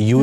UAE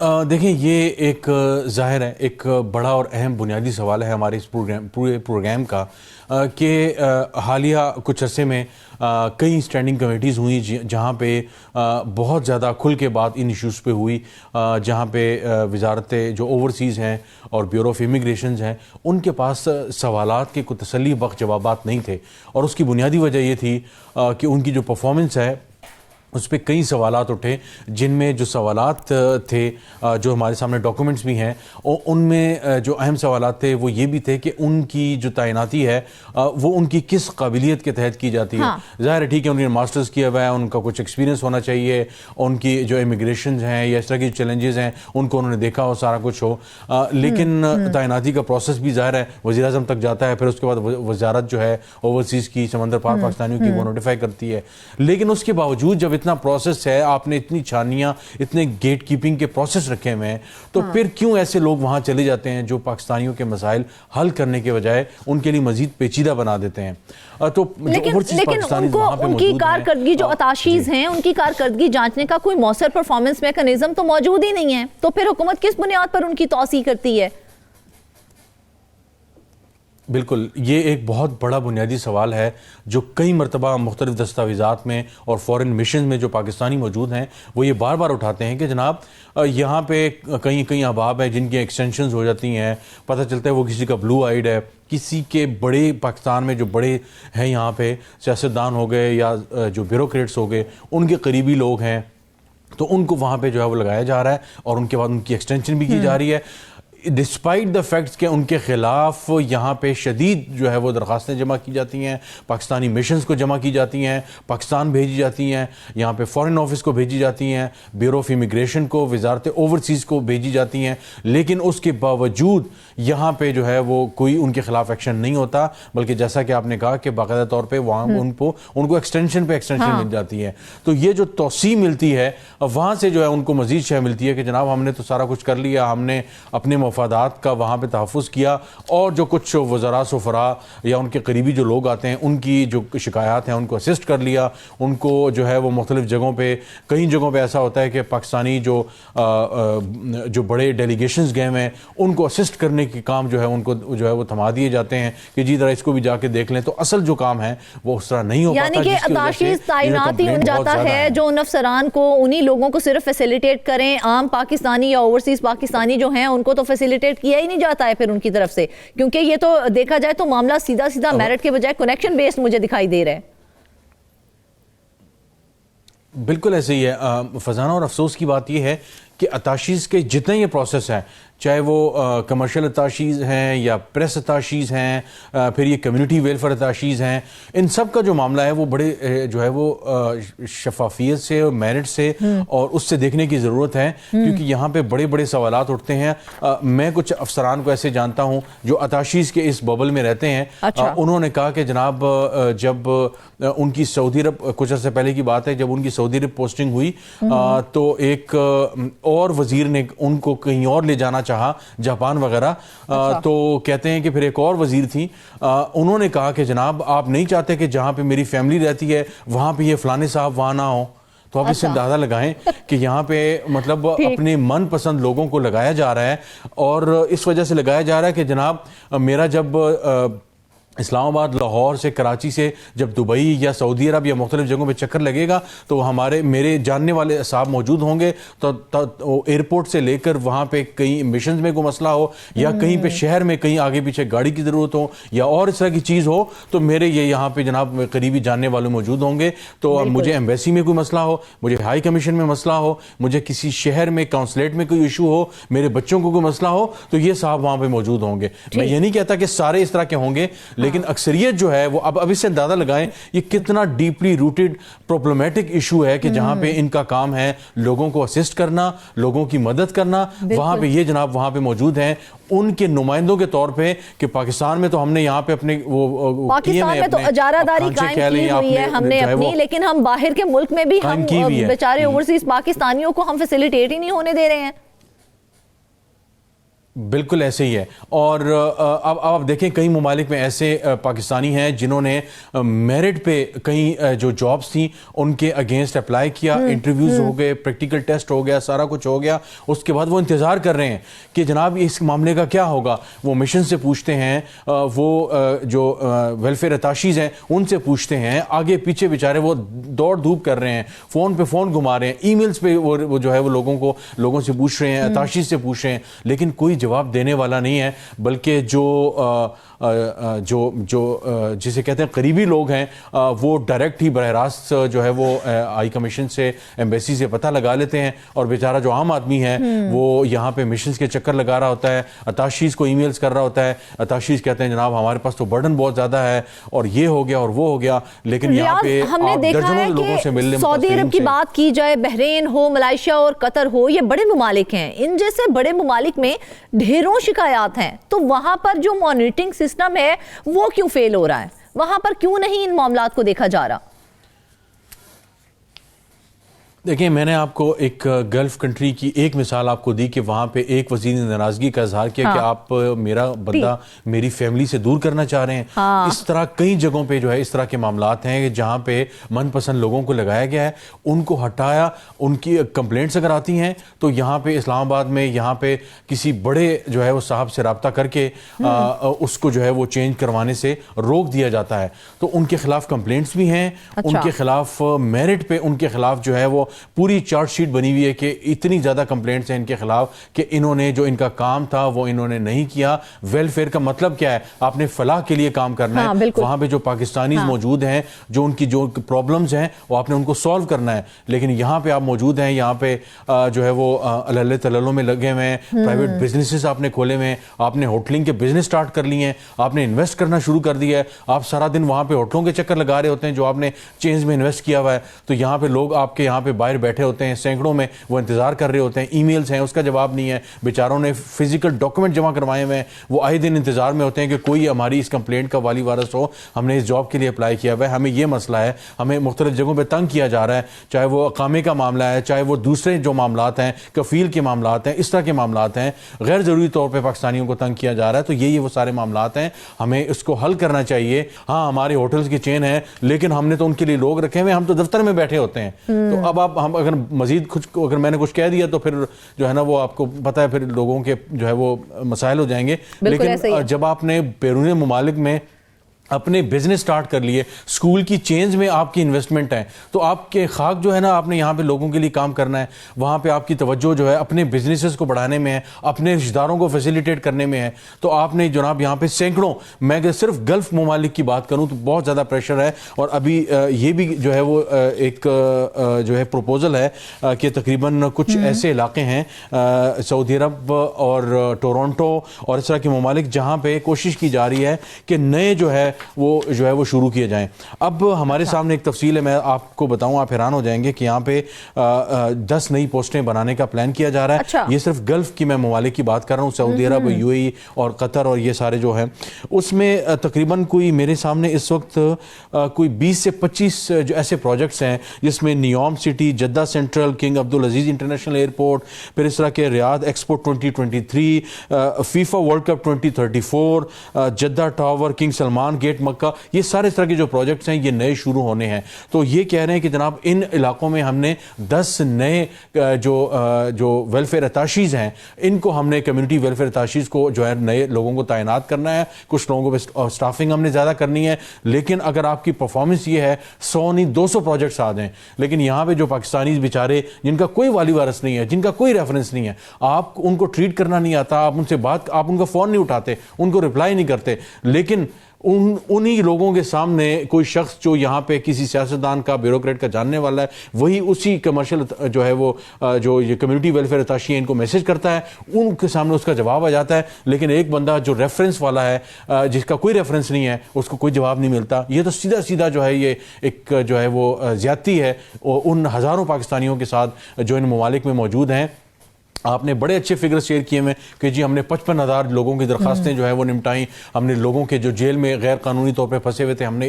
دیکھیں یہ ایک ظاہر ہے ایک بڑا اور اہم بنیادی سوال ہے ہمارے اس پورے پروگرام کا کہ حالیہ کچھ عرصے میں کئی اسٹینڈنگ کمیٹیز ہوئیں جہاں پہ بہت زیادہ کھل کے بات ان ایشوز پہ ہوئی، جہاں پہ وزارت جو اوورسیز ہیں اور بیورو آف امیگریشنز ہیں ان کے پاس سوالات کے کوئی تسلی بخش جوابات نہیں تھے، اور اس کی بنیادی وجہ یہ تھی کہ ان کی جو پرفارمنس ہے اس پہ کئی سوالات اٹھے، جن میں جو سوالات تھے جو ہمارے سامنے ڈاکومنٹس بھی ہیں ان میں جو اہم سوالات تھے وہ یہ بھی تھے کہ ان کی جو تعیناتی ہے وہ ان کی کس قابلیت کے تحت کی جاتی ہے۔ ظاہر ہے ٹھیک ہے ان نے ماسٹرز کیا ہوا ہے، ان کا کچھ ایکسپیرینس ہونا چاہیے، ان کی جو امیگریشنز ہیں یا اس طرح کی چیلنجز ہیں ان کو انہوں نے دیکھا ہو، سارا کچھ ہو، لیکن تعیناتی کا پروسیس بھی ظاہر ہے وزیر اعظم تک جاتا ہے، پھر اس کے بعد وزارت جو ہے اوورسیز کی سمندر پار پاکستانیوں کی وہ نوٹیفائی کرتی ہے، لیکن اس کے باوجود جب اتنا پروسیس ہے، آپ نے اتنی چھانیاں، اتنے گیٹ کیپنگ کے پروسیس رکھے ہوئے ہیں، تو پھر کیوں ایسے لوگ وہاں چلے جاتے ہیں جو پاکستانیوں کے مسائل حل کرنے کے بجائے ان کے لیے مزید پیچیدہ بنا دیتے ہیں؟ تو لیکن ان کو ان کی کارکردگی جو اتاشیز ہیں ان کی کارکردگی جانچنے کا کوئی مؤثر پرفارمنس میکانزم تو موجود ہی نہیں ہے، تو پھر حکومت کس بنیاد پر ان کی توسیع کرتی ہے؟ بالکل، یہ ایک بہت بڑا بنیادی سوال ہے جو کئی مرتبہ مختلف دستاویزات میں اور فورن مشن میں جو پاکستانی موجود ہیں وہ یہ بار بار اٹھاتے ہیں کہ جناب یہاں پہ کئی احباب ہیں جن کی ایکسٹینشنز ہو جاتی ہیں، پتہ چلتا ہے وہ کسی کا بلو آئیڈ ہے، کسی کے بڑے پاکستان میں جو بڑے ہیں یہاں پہ سیاستدان ہو گئے یا جو بیوروکریٹس ہو گئے ان کے قریبی لوگ ہیں، تو ان کو وہاں پہ جو ہے وہ لگایا جا رہا ہے اور ان کے بعد ان کی ایکسٹینشن بھی کی جا رہی ہے، ڈسپائٹ دا فیکٹس کہ ان کے خلاف یہاں پہ شدید جو ہے وہ درخواستیں جمع کی جاتی ہیں، پاکستانی مشنز کو جمع کی جاتی ہیں، پاکستان بھیجی جاتی ہیں، یہاں پہ فورن آفس کو بھیجی جاتی ہیں، بیورو آف امیگریشن کو، وزارت اوورسیز کو بھیجی جاتی ہیں، لیکن اس کے باوجود یہاں پہ جو ہے وہ کوئی ان کے خلاف ایکشن نہیں ہوتا، بلکہ جیسا کہ آپ نے کہا کہ باقاعدہ طور پہ وہاں ان کو ایکسٹینشن پہ ایکسٹینشن مل جاتی ہے، تو یہ جو توسیع ملتی ہے وہاں سے جو ہے ان کو مزید شے ملتی ہے کہ جناب ہم نے تو سارا کچھ کر لیا، ہم نے اپنے مفادات کا وہاں پہ تحفظ کیا، اور جو کچھ وزراء سفراء یا ان کے قریبی جو لوگ آتے ہیں ان کی جو شکایات ہیں ان کو اسسٹ کر لیا، ان کو جو ہے وہ مختلف جگہوں پہ کئی جگہوں پہ ایسا ہوتا ہے کہ پاکستانی جو بڑے ڈیلیگیشنز گئے ہیں ان کو اسسٹ کرنے کے کام جو ہے ان کو جو ہے وہ تھما دیے جاتے ہیں کہ جی ذرا اس کو بھی جا کے دیکھ لیں، تو اصل جو کام ہے وہ اس طرح نہیں ہو پاتا، یعنی کہ اتاشیز تعینات ہی ہو جاتا ہے جو ان افسران کو انہی لوگوں کو صرف فیسیلیٹیٹ کریں، عام پاکستانی یا اوورسیز پاکستانی جو ہیں ان کو تو فیسیلیٹیٹ کیا ہی نہیں جاتا ہے پھر ان کی طرف سے، کیونکہ یہ تو دیکھا جائے تو معاملہ سیدھا میرٹ کے بجائے کنیکشن بیسڈ مجھے دکھائی دے رہا ہے۔ بالکل ایسے ہی ہے فضانہ، اور افسوس کی بات یہ ہے کہ اتاشیز کے جتنے یہ پروسیس ہیں، چاہے وہ کمرشل اتاشیز ہیں یا پریس اتاشیز ہیں، پھر یہ کمیونٹی ویلفیئر اتاشیز ہیں، ان سب کا جو معاملہ ہے وہ بڑے جو ہے وہ شفافیت سے اور میرٹ سے اور اس سے دیکھنے کی ضرورت ہے، کیونکہ یہاں پہ بڑے بڑے سوالات اٹھتے ہیں۔ میں کچھ افسران کو ایسے جانتا ہوں جو اتاشیز کے اس ببل میں رہتے ہیں، انہوں نے کہا کہ جناب جب ان کی سعودی عرب کچھ عرصے پہلے کی بات ہے، جب ان کی سعودی عرب پوسٹنگ ہوئی تو ایک اور وزیر نے ان کو کہیں اور لے جانا چاہا، جاپان وغیرہ، تو کہتے ہیں کہ پھر ایک اور وزیر تھی، انہوں نے کہا کہ جناب آپ نہیں چاہتے کہ جہاں پہ میری فیملی رہتی ہے وہاں پہ یہ فلانے صاحب وہاں نہ ہوں؟ تو آپ اس سے اندازہ لگائیں کہ یہاں پہ مطلب اپنے من پسند لوگوں کو لگایا جا رہا ہے، اور اس وجہ سے لگایا جا رہا ہے کہ جناب میرا جب اسلام آباد، لاہور سے، کراچی سے جب دبئی یا سعودی عرب یا مختلف جگہوں پہ چکر لگے گا تو میرے جاننے والے صاحب موجود ہوں گے، تو ایئرپورٹ سے لے کر وہاں پہ کہیں مشنز میں کوئی مسئلہ ہو یا کہیں پہ شہر میں کہیں آگے پیچھے گاڑی کی ضرورت ہو یا اور اس طرح کی چیز ہو، تو میرے یہ یہاں پہ جناب قریبی جاننے والے موجود ہوں گے، تو مجھے ایمبیسی میں کوئی مسئلہ ہو، مجھے ہائی کمیشن میں مسئلہ ہو، مجھے کسی شہر میں کونسلیٹ میں کوئی ایشو ہو، میرے بچوں کو کوئی مسئلہ ہو، تو یہ صاحب وہاں پہ موجود ہوں گے۔ میں یہ نہیں کہتا کہ سارے اس طرح کے ہوں گے، لیکن اکثریت جو ہے وہ اب اس سے اندازہ لگائیں یہ کتنا ڈیپلی روٹڈ پرابلمیٹک ایشو ہے کہ جہاں پہ ان کا کام ہے لوگوں کو اسسٹ کرنا، لوگوں کی مدد کرنا، وہاں پہ یہ جناب وہاں پہ موجود ہیں ان کے نمائندوں کے طور پہ کہ پاکستان میں تو ہم نے یہاں پہ اپنے پاکستان میں تو اجارہ داری قائم کی ہوئی ہے ہم نے اپنی، لیکن ہم باہر کے ملک میں بھی ہم بیچارے اوورسیز پاکستانیوں کو ہم فیسیلیٹیٹ ہی نہیں ہونے دے رہے ہیں۔ بالکل ایسے ہی ہے. اور اب آپ دیکھیں کئی ممالک میں ایسے پاکستانی ہیں جنہوں نے میرٹ پہ کئی جو جابس تھیں ان کے اگینسٹ اپلائی کیا, انٹرویوز ہو گئے, پریکٹیکل ٹیسٹ ہو گیا, سارا کچھ ہو گیا. اس کے بعد وہ انتظار کر رہے ہیں کہ جناب اس معاملے کا کیا ہوگا. وہ مشن سے پوچھتے ہیں, وہ جو ویلفیئر اتاشیز ہیں ان سے پوچھتے ہیں, آگے پیچھے بیچارے وہ دوڑ دھوپ کر رہے ہیں, فون پہ فون گھما رہے ہیں, ای میلز پہ وہ جو ہے وہ لوگوں سے پوچھ رہے ہیں, اتاشیز سے پوچھ رہے ہیں, لیکن کوئی جواب دینے والا نہیں ہے. بلکہ جو جسے کہتے ہیں قریبی لوگ ہیں وہ ڈائریکٹ ہی براہ راست جو ہے وہ ہائی کمیشن سے, ایمبیسی سے پتہ لگا لیتے ہیں, اور بیچارہ جو عام آدمی ہے وہ یہاں پہ مشنز کے چکر لگا رہا ہوتا ہے, اتاشیز کو ای میلز کر رہا ہوتا ہے. اتاشیز کہتے ہیں جناب ہمارے پاس تو برڈن بہت زیادہ ہے اور یہ ہو گیا اور وہ ہو گیا, لیکن یہاں پہ ہم نے دیکھا ہے کہ سعودی عرب کی بات کی جائے, بحرین ہو, ملائیشیا اور قطر ہو, یہ بڑے ممالک ہیں. ان جیسے بڑے ممالک میں ڈھیروں شکایات ہیں, تو وہاں پر جو مانیٹرنگ سسٹم ہے وہ کیوں فیل ہو رہا ہے؟ وہاں پر کیوں نہیں ان معاملات کو دیکھا جا رہا؟ دیکھیں میں نے آپ کو ایک گلف کنٹری کی ایک مثال آپ کو دی کہ وہاں پہ ایک وزیر نے ناراضگی کا اظہار کیا کہ آپ میرا بندہ میری فیملی سے دور کرنا چاہ رہے ہیں. اس طرح کئی جگہوں پہ جو ہے اس طرح کے معاملات ہیں جہاں پہ من پسند لوگوں کو لگایا گیا ہے, ان کو ہٹایا. ان کی کمپلینٹس اگر آتی ہیں تو یہاں پہ اسلام آباد میں یہاں پہ کسی بڑے جو ہے وہ صاحب سے رابطہ کر کے اس کو جو ہے وہ چینج کروانے سے روک دیا جاتا ہے. تو ان کے خلاف کمپلینٹس بھی ہیں, ان کے خلاف میرٹ پہ ان کے خلاف جو ہے وہ پوری چارٹ شیٹ بنی ہوئی ہے کہ اتنی زیادہ کمپلینٹس ہیں ان کے خلاف کہ انہوں نے جو ان کا کام تھا وہ انہوں نے نہیں کیا. ویلفیئر کا مطلب کیا ہے؟ آپ نے فلاح کے لیے کام کرنا ہے. وہاں پہ جو پاکستانیز موجود ہیں, جو ان کی جو پرابلمز ہیں وہ آپ نے ان کو سولو کرنا ہے. لیکن یہاں پہ آپ موجود ہیں, یہاں پہ جو ہے وہ اللہ تللوں میں لگے ہوئے ہیں, پرائیویٹ بزنسز آپ نے کھولے ہوئے ہیں, آپ نے ہوٹلنگ کے بزنس سٹارٹ کر لیے ہیں, آپ نے انویسٹ کرنا شروع کر دیا ہے. آپ سارا دن وہاں پہ ہوٹلوں کے چکر لگا رہے ہوتے ہیں جو آپ نے چینز میں انویسٹ کیا ہوا ہے. تو یہاں پہ لوگ آپ کے یہاں پہ باہر بیٹھے ہوتے ہیں سینکڑوں میں, وہ انتظار کر رہے ہوتے ہیں. ای میلز ہیں اس کا جواب نہیں ہے, بیچاروں نے فزیکل ڈاکومنٹ جمع کروائے ہوئے ہیں, وہ آئے دن انتظار میں ہوتے ہیں کہ کوئی ہماری اس کمپلینٹ کا والی وارث ہو, ہم نے اس جاب کے لیے اپلائی کیا ہوا ہے, ہمیں یہ مسئلہ ہے, ہمیں مختلف جگہوں پہ تنگ کیا جا رہا ہے, چاہے وہ اقامے کا معاملہ ہے, چاہے وہ دوسرے جو معاملات ہیں, کفیل کے معاملات ہیں, اس طرح کے معاملات ہیں, غیر ضروری طور پہ پاکستانیوں کو تنگ کیا جا رہا ہے. تو یہ وہ سارے معاملات ہیں, ہمیں اس کو حل کرنا چاہیے. ہاں ہمارے ہوٹلز کی چین ہے لیکن ہم نے تو ان کے لیے لوگ رکھے ہوئے, ہم تو دفتر میں بیٹھے ہوتے ہیں. تو اب ہم اگر مزید اگر میں نے کچھ کہہ دیا تو پھر جو ہے نا وہ آپ کو پتہ ہے پھر لوگوں کے جو ہے وہ مسائل ہو جائیں گے. لیکن جب آپ نے بیرون ممالک میں اپنے بزنس سٹارٹ کر لیے, سکول کی چینز میں آپ کی انویسٹمنٹ ہے, تو آپ کے خاک جو ہے نا آپ نے یہاں پہ لوگوں کے لیے کام کرنا ہے. وہاں پہ آپ کی توجہ جو ہے اپنے بزنسز کو بڑھانے میں ہے, اپنے رشتہ داروں کو فیسیلیٹیٹ کرنے میں ہے. تو آپ نے جناب یہاں پہ سینکڑوں, میں اگر صرف گلف ممالک کی بات کروں تو بہت زیادہ پریشر ہے. اور ابھی یہ بھی جو ہے وہ ایک جو ہے پروپوزل ہے کہ تقریباً کچھ ایسے علاقے ہیں سعودی عرب اور ٹورنٹو اور اس طرح کے ممالک جہاں پہ کوشش کی جا رہی ہے کہ نئے جو ہے وہ شروع کیے جائیں. اب ہمارے سامنے ایک تفصیل ہے, میں آپ کو بتاؤں, آپ حیران ہو جائیں گے کہ یہاں پہ 10 نئی پوسٹیں بنانے کا پلان کیا جا رہا ہے. یہ صرف گلف کی میں ممالک کی بات کر رہا ہوں, سعودی عرب, یو اے ای اور قطر اور یہ سارے جو ہیں, اس میں تقریباً کوئی میرے سامنے اس وقت کوئی 20 سے 25 جو ایسے پروجیکٹس ہیں جس میں Neom city, Jeddah central, king Abdulaziz international airport, پھر اس طرح کے Riyadh expo 2023, FIFA world cup 2034, Jeddah tower, king Salman gate Mecca, یہ سارے اس طرح کے جو پروجیکٹس ہیں یہ نئے شروع ہونے ہیں. تو یہ کہہ رہے ہیں کہ جناب ان علاقوں میں ہم نے 10 نئے جو ویلفیئر اتاشیز ہیں ان کو ہم نے کمیونٹی ویلفیئر اتاشیز کو جو ہے نئے لوگوں کو تعینات کرنا ہے. کچھ لوگوں کو سٹافنگ ہم نے زیادہ کرنی ہے. لیکن اگر آپ کی پرفارمنس یہ ہے 100 نہیں 200 پروجیکٹس آ جائیں, لیکن یہاں پہ جو پاکستانی بیچارے جن کا کوئی والی وارث نہیں ہے, جن کا کوئی ریفرنس نہیں ہے, آپ ان کو ٹریٹ کرنا نہیں آتا, آپ ان سے بات, آپ ان کا فون نہیں اٹھاتے, ان کو رپلائی نہیں کرتے, لیکن انہی لوگوں کے سامنے کوئی شخص جو یہاں پہ کسی سیاستدان کا, بیوروکریٹ کا جاننے والا ہے, وہی اسی کمرشل جو ہے وہ جو یہ کمیونٹی ویلفیئر اتاشی ہیں ان کو میسج کرتا ہے, ان کے سامنے اس کا جواب آ جاتا ہے. لیکن ایک بندہ جو ریفرنس والا ہے, جس کا کوئی ریفرنس نہیں ہے, اس کو کوئی جواب نہیں ملتا. یہ تو سیدھا سیدھا جو ہے یہ ایک جو ہے وہ زیادتی ہے ان ہزاروں پاکستانیوں کے ساتھ جو ان ممالک میں موجود ہیں. آپ نے بڑے اچھے فگرز شیئر کیے ہیں کہ جی ہم نے 55,000 لوگوں کی درخواستیں جو ہے وہ نمٹائیں, ہم نے لوگوں کے جو جیل میں غیر قانونی طور پہ پھنسے ہوئے تھے ہم نے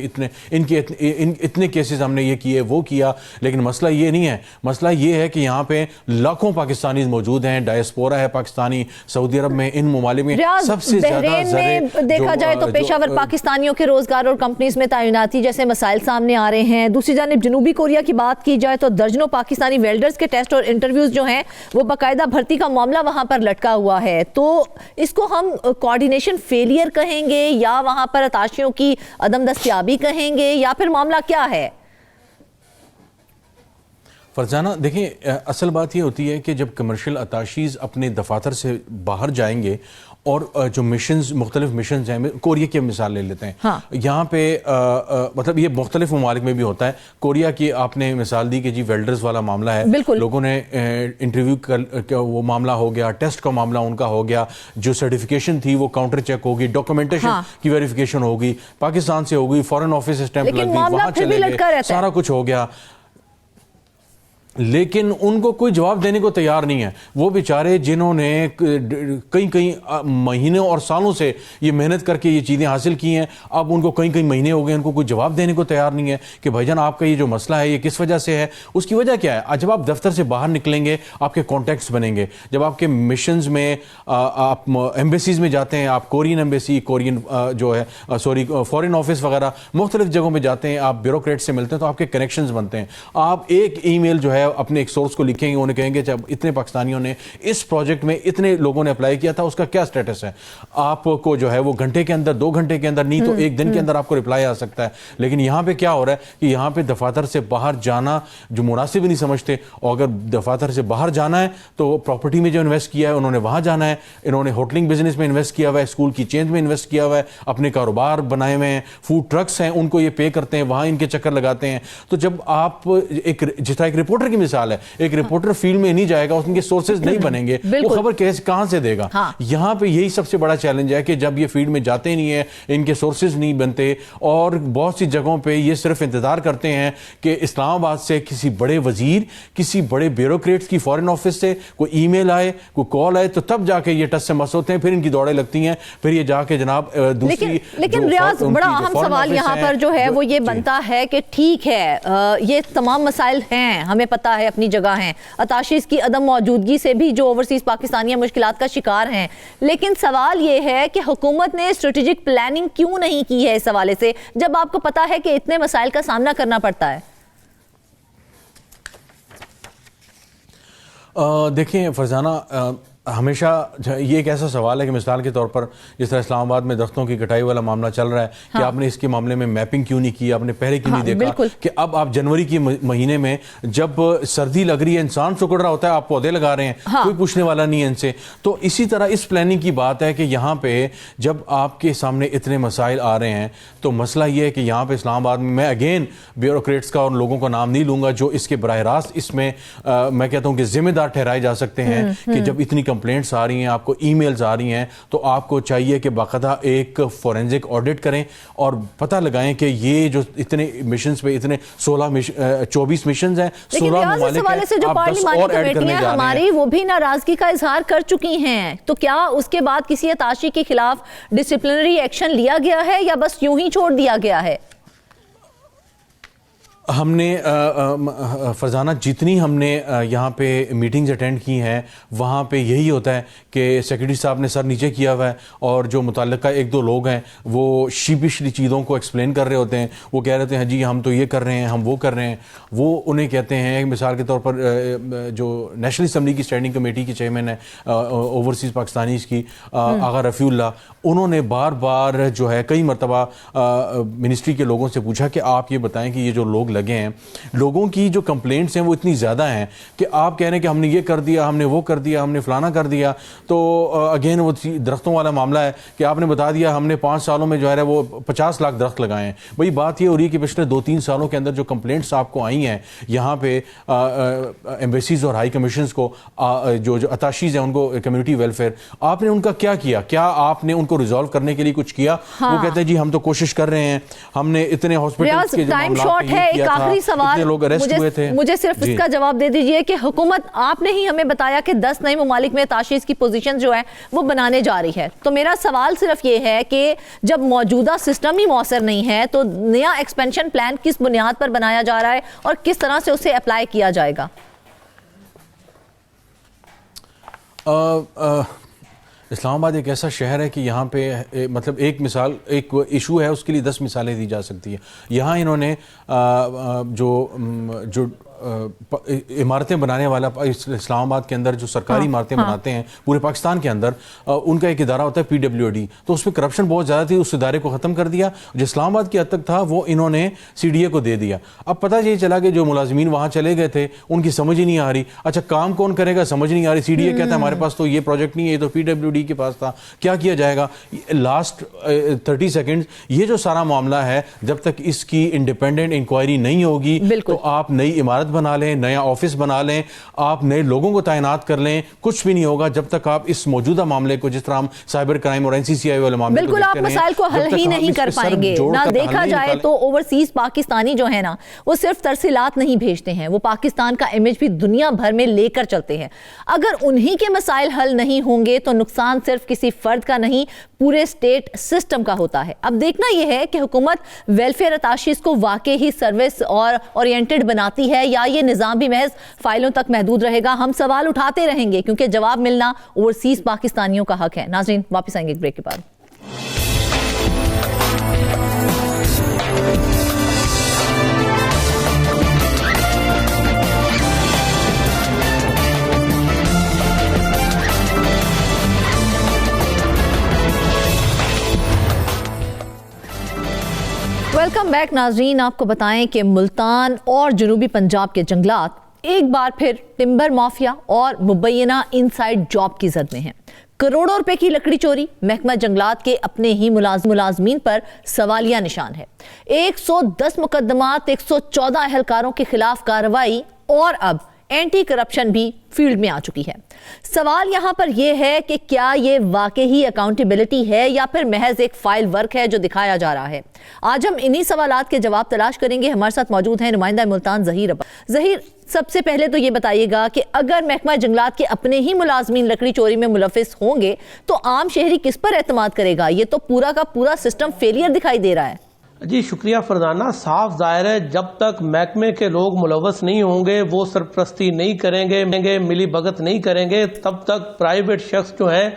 اتنے کیسز ہم نے یہ کیے وہ کیا. لیکن مسئلہ یہ نہیں ہے, مسئلہ یہ ہے کہ یہاں پہ لاکھوں پاکستانی موجود ہیں, ڈائسپورا ہے پاکستانی سعودی عرب میں, ان ممالک میں سب سے زیادہ میں دیکھا جائے تو پیشہ ور پاکستانیوں کے روزگار اور کمپنیز میں تعیناتی جیسے مسائل سامنے آ رہے ہیں. دوسری جانب جنوبی کوریا کی بات کی جائے تو درجنوں پاکستانی ویلڈرز کے ٹیسٹ اور انٹرویوز جو ہیں وہ باقاعدہ بھرتی کا معاملہ وہاں پر لٹکا ہوا ہے. تو اس کو ہم کوارڈینیشن فیلئر کہیں گے یا وہاں پر اتاشیوں کی عدم دستیابی کہیں گے یا پھر معاملہ کیا ہے؟ فرزانہ دیکھیں, اصل بات یہ ہوتی ہے کہ جب کمرشل اتاشیز اپنے دفاتر سے باہر جائیں گے اور جو مشنز مختلف مشنز ہیں, کوریا کی مثال لے لیتے ہیں, یہاں پہ مطلب یہ مختلف ممالک میں بھی ہوتا ہے. کوریا کی آپ نے مثال دی کہ جی ویلڈرز والا معاملہ ہے, لوگوں نے انٹرویو کا وہ معاملہ ہو گیا, ٹیسٹ کا معاملہ ان کا ہو گیا, جو سرٹیفکیشن تھی وہ کاؤنٹر چیک ہوگی, ڈاکومنٹیشن کی ویریفیکیشن ہوگی, پاکستان سے ہوگی, فارن آفس اسٹیمپ لگ گئی, وہاں چلے گئے, سارا کچھ ہو گیا, لیکن ان کو کوئی جواب دینے کو تیار نہیں ہے. وہ بیچارے جنہوں نے کئی مہینوں اور سالوں سے یہ محنت کر کے یہ چیزیں حاصل کی ہیں, اب ان کو کئی مہینے ہو گئے, ان کو کوئی جواب دینے کو تیار نہیں ہے کہ بھائی جان آپ کا یہ جو مسئلہ ہے یہ کس وجہ سے ہے. اس کی وجہ کیا ہے؟ جب آپ دفتر سے باہر نکلیں گے آپ کے کانٹیکٹس بنیں گے, جب آپ کے مشنز میں آپ ایمبیسیز میں جاتے ہیں, آپ کورین ایمبیسی, کورین جو ہے فورن آفس وغیرہ مختلف جگہوں میں جاتے ہیں, آپ بیوروکریٹ سے ملتے ہیں تو آپ کے کنیکشنز بنتے ہیں. آپ ایک ای میل جو ہے اپنے ایک سورس کو لکھیں گے, انہیں کہیں گے جب اتنے پاکستانیوں نے اس پروجیکٹ میں اتنے لوگوں نے اپلائی کیا تھا اس کا کیا سٹیٹس ہے, آپ کو جو ہے وہ گھنٹے کے اندر 2 گھنٹے کے اندر نہیں تو 1 دن کے اندر آپ کو رپلائی آ سکتا ہے. لیکن یہاں پہ کیا ہو رہا ہے کہ یہاں پہ دفاتر سے باہر جانا جو مناسب ہی نہیں سمجھتے, اور اگر دفاتر سے باہر جانا ہے تو پراپرٹی میں جو انویسٹ کیا ہے انہوں نے وہاں جانا ہے, انہوں نے ہوٹلنگ بزنس میں انویسٹ کیا ہوا ہے, اسکول کی چینج میں انویسٹ کیا ہوا ہے, اپنے کاروبار بنائے ہوئے ہیں, فوڈ ٹرکس ہیں ان کو یہ پے کرتے ہیں, وہاں ان کے چکر لگاتے ہیں. تو جب آپ جس طرح ایک رپورٹر کی مثال ہے, ایک رپورٹر فیلڈ میں نہیں جائے گا, ان کے سورسز نہیں بنیں گے, وہ خبر کہاں سے دے گا. یہاں پہ یہی سب سے بڑا چیلنج ہے کہ جب یہ فیلڈ میں جاتے نہیں ہیں, ان کے سورسز نہیں بنتے, اور بہت سی جگہوں پہ یہ صرف انتظار کرتے ہیں کہ اسلام آباد سے کسی بڑے وزیر, کسی بڑے بیوروکریٹس کی فارن آفس سے کوئی ای میل آئے, کوئی کال آئے, تو تب جا کے یہ ٹس سے مس ہوتے ہیں, پھر ان کی دوڑیں لگتی ہیں, پھر یہ جا کے جناب دوسری. لیکن ریاض بڑا اہم سوال یہاں پر جو ہے وہ یہ بنتا ہے کہ ٹھیک ہے یہ تمام مسائل ہیں, ہمیں پتا ہے اپنی جگہ ہیں, اتاشیز کی عدم موجودگی سے بھی جو اوورسیز پاکستانیاں مشکلات کا شکار ہیں, لیکن سوال یہ ہے کہ حکومت نے اسٹریٹجک پلاننگ کیوں نہیں کی ہے اس حوالے سے, جب آپ کو پتا ہے کہ اتنے مسائل کا سامنا کرنا پڑتا ہے. دیکھیں فرزانہ, ہمیشہ یہ ایک ایسا سوال ہے کہ مثال کے طور پر جس طرح اسلام آباد میں درختوں کی کٹائی والا معاملہ چل رہا ہے کہ آپ نے اس کے معاملے میں میپنگ کیوں نہیں کی, آپ نے پہلے کیوں نہیں دیکھا کہ اب آپ جنوری کی مہینے میں جب سردی لگ رہی ہے, انسان سکڑ رہا ہوتا ہے, آپ پودے لگا رہے ہیں, کوئی پوچھنے والا نہیں ہے ان سے. تو اسی طرح اس پلاننگ کی بات ہے کہ یہاں پہ جب آپ کے سامنے اتنے مسائل آ رہے ہیں تو مسئلہ یہ ہے کہ یہاں پہ اسلام آباد میں اگین بیوروکریٹس کا اور لوگوں کا نام نہیں لوں گا جو اس کے براہ راست اس میں میں کہتا ہوں کہ ذمہ دار ٹھہرائے جا سکتے ہیں کہ جب اتنی کمپلینٹس آ رہی ہیں, آپ کو ای میلز آ رہی ہیں, تو آپ کو چاہیے کہ باقاعدہ ایک فورینزک آڈٹ کریں اور پتہ لگائیں کہ یہ جو اتنے مشنز پہ اتنے 24 مشنز ہیں, 16 ممالک ہیں, آپ 10 اور ایڈ کرنے جا رہے ہیں. ہماری وہ بھی ناراضگی کا اظہار کر چکی ہیں, تو کیا اس کے بعد کسی اتاشی کے خلاف ڈسپلنری ایکشن لیا گیا ہے یا بس یوں ہی چھوڑ دیا گیا ہے؟ ہم نے فرزانہ جتنی ہم نے یہاں پہ میٹنگز اٹینڈ کی ہیں وہاں پہ یہی ہوتا ہے کہ سیکرٹری صاحب نے سر نیچے کیا ہوا ہے اور جو متعلقہ 1-2 لوگ ہیں وہ شیپشلی چیزوں کو ایکسپلین کر رہے ہوتے ہیں. وہ کہہ رہے ہیں جی ہم تو یہ کر رہے ہیں, ہم وہ کر رہے ہیں. وہ انہیں کہتے ہیں, مثال کے طور پر جو نیشنل اسمبلی کی اسٹینڈنگ کمیٹی کے چیئرمین ہے اوورسیز پاکستانیز کی, آغا رفیع اللہ, انہوں نے بار بار جو ہے کئی مرتبہ منسٹری کے لوگوں سے پوچھا کہ آپ یہ بتائیں کہ یہ جو لوگ لگے ہیں, لوگوں کی جو کمپلینٹس ہیں وہ اتنی زیادہ ہیں کہ آپ کہہ رہے ہیں کہ ہم نے یہ کر دیا, ہم نے وہ کر دیا, ہم نے فلانا کر دیا. تو اگین وہ درختوں والا معاملہ ہے کہ آپ نے بتا دیا ہم نے 5 سالوں میں جو ہے وہ 50 لاکھ درخت لگائے ہیں. بھئی بات یہ ہو رہی ہے کہ پچھلے 2-3 سالوں کے اندر جو کمپلینٹس آپ کو آئی ہیں یہاں پہ ایمبیسیز اور ہائی کمیشنز کو, جو اتاشیز ہیں ان کو کمیونٹی ویلفیئر, آپ نے ان کا کیا کیا؟ کیا آپ نے ان کو ریزالو کرنے کے لیے کچھ کیا؟ وہ کہتے ہیں جی ہم تو کوشش کر رہے ہیں, ہم نے اتنے ہاسپٹلز کے جو معاملات ہیں ایک آخری سوال لوگ اریسٹ ہوئے تھے. مجھے صرف اس کا جواب دے دیجئے کہ حکومت آپ نے ہی ہمیں بتایا کہ 10 نئے ممالک میں تاشیز کی پوزیشن جو ہے وہ بنانے جا رہی ہے. تو میرا سوال صرف یہ ہے کہ جب موجودہ سسٹم ہی موثر نہیں ہے تو نیا ایکسپینشن پلان کس بنیاد پر بنایا جا رہا ہے اور کس طرح سے اسے اپلائی کیا جائے گا؟ اسلام آباد ایک ایسا شہر ہے کہ یہاں پہ مطلب ایک مثال ایک ایشو ہے اس کے لیے 10 مثالیں دی جا سکتی ہیں. یہاں انہوں نے جو عمارتیں بنانے والا اسلام آباد کے اندر جو سرکاری عمارتیں بناتے ہیں پورے پاکستان کے اندر ان کا ایک ادارہ ہوتا ہے PWD. تو اس میں کرپشن بہت زیادہ تھی, اس ادارے کو ختم کر دیا. جو اسلام آباد کی حد تک تھا وہ انہوں نے CDA کو دے دیا. اب پتہ یہ چلا کہ جو ملازمین وہاں چلے گئے تھے ان کی سمجھ ہی نہیں آ رہی. اچھا کام کون کرے گا سمجھ نہیں آ رہی. CDA کہتا ہے ہمارے پاس تو یہ پروجیکٹ نہیں ہے, یہ تو PWD کے پاس تھا, کیا کیا جائے گا. لاسٹ 30 سیکنڈز یہ جو سارا معاملہ ہے جب تک اس کی انڈیپینڈنٹ انکوائری نہیں ہوگی تو آپ نئی عمارت بنا لیں, نیا آفس بنا لیں, آپ نئے لوگوں کو تعینات کر لیں, کچھ بھی نہیں ہوگا جب تک آپ اس موجودہ معاملے کو, جس طرح ہم سائبر کرائم اور NCCI والے معاملے کو بالکل آپ مسائل کو حل ہی نہیں کر پائیں گے. نہ دیکھا جائے تو اوورسیز پاکستانی جو ہے نا وہ صرف ترسیلات نہیں بھیجتے ہیں, وہ پاکستان کا امیج بھی دنیا بھر میں لے کر چلتے ہیں. اگر انہی کے مسائل حل نہیں ہوں گے تو نقصان صرف کسی فرد کا نہیں پورے اسٹیٹ سسٹم کا ہوتا ہے. اب دیکھنا یہ ہے کہ حکومت ویلفیئر اتاشیز کو واقعی ہی سروس اور اورینٹڈ بناتی ہے یا یہ نظام بھی محض فائلوں تک محدود رہے گا. ہم سوال اٹھاتے رہیں گے کیونکہ جواب ملنا اوورسیز پاکستانیوں کا حق ہے. ناظرین واپس آئیں گے ایک بریک کے بعد. ویلکم بیک ناظرین. آپ کو بتائیں کہ ملتان اور جنوبی پنجاب کے جنگلات ایک بار پھر ٹمبر مافیا اور مبینہ انسائیڈ جاب کی زد میں ہیں. کروڑوں روپے کی لکڑی چوری, محکمہ جنگلات کے اپنے ہی ملازمین پر سوالیہ نشان ہے. 110 مقدمات, 114 اہلکاروں کے خلاف کارروائی اور اب اینٹی کرپشن بھی فیلڈ میں آ چکی ہے. سوال یہاں پر یہ ہے کہ کیا یہ واقعی اکاؤنٹیبلٹی ہے یا پھر محض ایک فائل ورک ہے جو دکھایا جا رہا ہے. آج ہم انہی سوالات کے جواب تلاش کریں گے. ہمارے ساتھ موجود ہیں نمائندہ ملتان ظہیر عباس. ظہیر, سب سے پہلے تو یہ بتائیے گا کہ اگر محکمہ جنگلات کے اپنے ہی ملازمین لکڑی چوری میں ملوث ہوں گے تو عام شہری کس پر اعتماد کرے گا؟ یہ تو پورا کا پورا سسٹم فیلئر دکھائی دے رہا ہے. جی شکریہ فرزانہ. صاف ظاہر ہے جب تک محکمے کے لوگ ملوث نہیں ہوں گے, وہ سرپرستی نہیں کریں گے, ملی بھگت نہیں کریں گے, تب تک پرائیویٹ شخص جو ہیں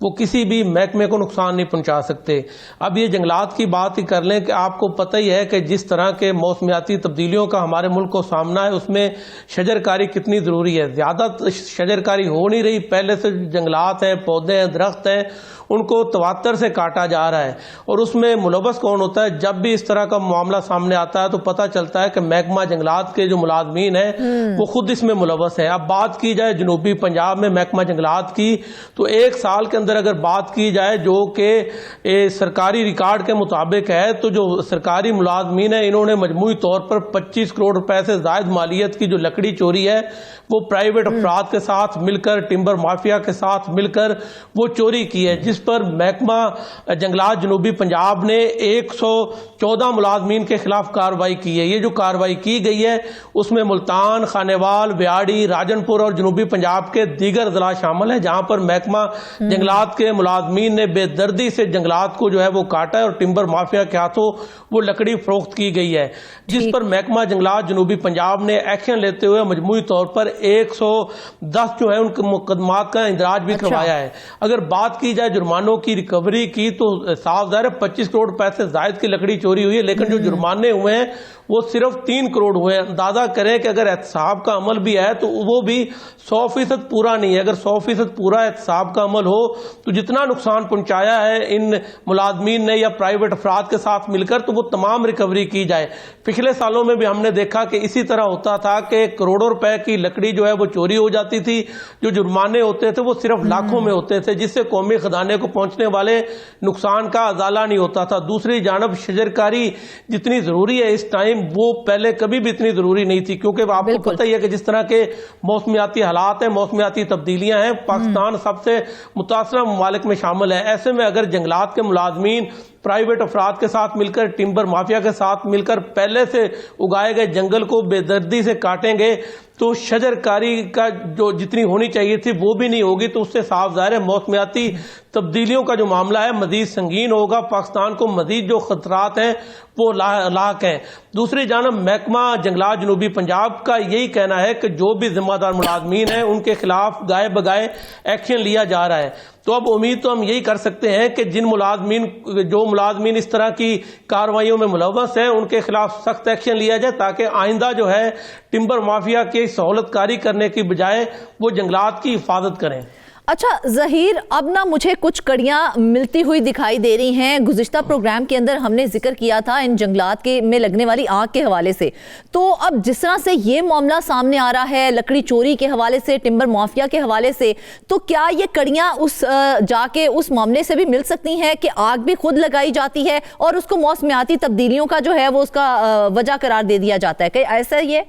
وہ کسی بھی محکمے کو نقصان نہیں پہنچا سکتے. اب یہ جنگلات کی بات ہی کر لیں کہ آپ کو پتہ ہی ہے کہ جس طرح کے موسمیاتی تبدیلیوں کا ہمارے ملک کو سامنا ہے اس میں شجرکاری کتنی ضروری ہے. زیادہ شجرکاری ہو نہیں رہی, پہلے سے جنگلات ہیں, پودے ہیں, درخت ہیں, ان کو تواتر سے کاٹا جا رہا ہے. اور اس میں ملوث کون ہوتا ہے؟ جب بھی اس طرح کا معاملہ سامنے آتا ہے تو پتہ چلتا ہے کہ محکمہ جنگلات کے جو ملازمین ہیں وہ خود اس میں ملوث ہیں. اب بات کی جائے جنوبی پنجاب میں محکمہ جنگلات کی تو ایک سال کے اندر اگر بات کی جائے جو کہ سرکاری ریکارڈ کے مطابق ہے تو جو سرکاری ملازمین ہیں انہوں نے مجموعی طور پر 25 کروڑ روپے سے زائد مالیت کی جو لکڑی چوری ہے وہ پرائیویٹ افراد کے ساتھ مل کر, ٹمبر مافیا کے ساتھ مل کر وہ چوری کی ہے, جس پر محکمہ جنگلات جنوبی پنجاب نے 114 ملازمین کے خلاف کارروائی کی ہے. یہ جو کارروائی کی گئی ہے اس میں ملتان, خانیوال, ویاڑی, راجن پور اور جنوبی پنجاب کے دیگر اضلاع شامل ہیں جہاں پر محکمہ جنگلات کے ملازمین نے بے دردی سے جنگلات کو جو ہے وہ کاٹا ہے اور ٹمبر مافیا کے ہاتھوں وہ لکڑی فروخت کی گئی ہے, جس پر محکمہ جنگلات جنوبی پنجاب نے ایکشن لیتے ہوئے مجموعی طور پر 110 جو ہے ان کے مقدمات کا اندراج بھی کروایا ہے. اگر بات کی جائے جرمانوں کی ریکوری کی تو صاف ظاہر ہے 25 کروڑ روپے سے زائد کی لکڑی چوری ہوئی ہے, لیکن جو جرمانے ہوئے ہیں وہ صرف 3 کروڑ ہوئے ہیں. اندازہ کریں کہ اگر احتساب کا عمل بھی ہے تو وہ بھی 100% پورا نہیں ہے. اگر 100% پورا احتساب کا عمل ہو تو جتنا نقصان پہنچایا ہے ان ملازمین نے یا پرائیویٹ افراد کے ساتھ مل کر تو وہ تمام ریکوری کی جائے. پچھلے سالوں میں بھی ہم نے دیکھا کہ اسی طرح ہوتا تھا کہ کروڑوں روپے کی لکڑی جو ہے وہ چوری ہو جاتی تھی, جو جرمانے ہوتے تھے وہ صرف لاکھوں میں ہوتے تھے, جس سے قومی خزانے کو پہنچنے والے نقصان کا ازالہ نہیں ہوتا تھا. دوسری جانب شجرکاری جتنی ضروری ہے اس ٹائم وہ پہلے کبھی بھی اتنی ضروری نہیں تھی, کیونکہ آپ کو پتہ ہی ہے کہ جس طرح کے موسمیاتی حالات ہیں, موسمیاتی تبدیلیاں ہیں, پاکستان سب سے متاثرہ ممالک میں شامل ہے. ایسے میں اگر جنگلات کے ملازمین پرائیویٹ افراد کے ساتھ مل کر، ٹمبر مافیا کے ساتھ مل کر پہلے سے اگائے گئے جنگل کو بے دردی سے کاٹیں گے تو شجر کاری کا جو جتنی ہونی چاہیے تھی وہ بھی نہیں ہوگی، تو اس سے صاف ظاہر ہے موسمیاتی تبدیلیوں کا جو معاملہ ہے مزید سنگین ہوگا، پاکستان کو مزید جو خطرات ہیں وہ لاحق ہیں۔ دوسری جانب محکمہ جنگلات جنوبی پنجاب کا یہی کہنا ہے کہ جو بھی ذمہ دار ملازمین ہیں ان کے خلاف گائے بگائے ایکشن لیا جا رہا ہے۔ تو اب امید تو ہم یہی کر سکتے ہیں کہ جو ملازمین اس طرح کی کارروائیوں میں ملوث ہیں ان کے خلاف سخت ایکشن لیا جائے، تاکہ آئندہ جو ہے ٹمبر مافیا کی سہولت کاری کرنے کی بجائے وہ جنگلات کی حفاظت کریں۔ اچھا ظہیر، اب نا مجھے کچھ کڑیاں ملتی ہوئی دکھائی دے رہی ہیں۔ گزشتہ پروگرام کے اندر ہم نے ذکر کیا تھا ان جنگلات میں لگنے والی آگ کے حوالے سے، تو اب جس طرح سے یہ معاملہ سامنے آ رہا ہے لکڑی چوری کے حوالے سے، ٹمبر مافیا کے حوالے سے، تو کیا یہ کڑیاں جا کے اس معاملے سے بھی مل سکتی ہیں کہ آگ بھی خود لگائی جاتی ہے اور اس کو موسمیاتی تبدیلیوں کا جو ہے وہ اس کا وجہ قرار دے دیا جاتا ہے؟ کہ ایسا یہ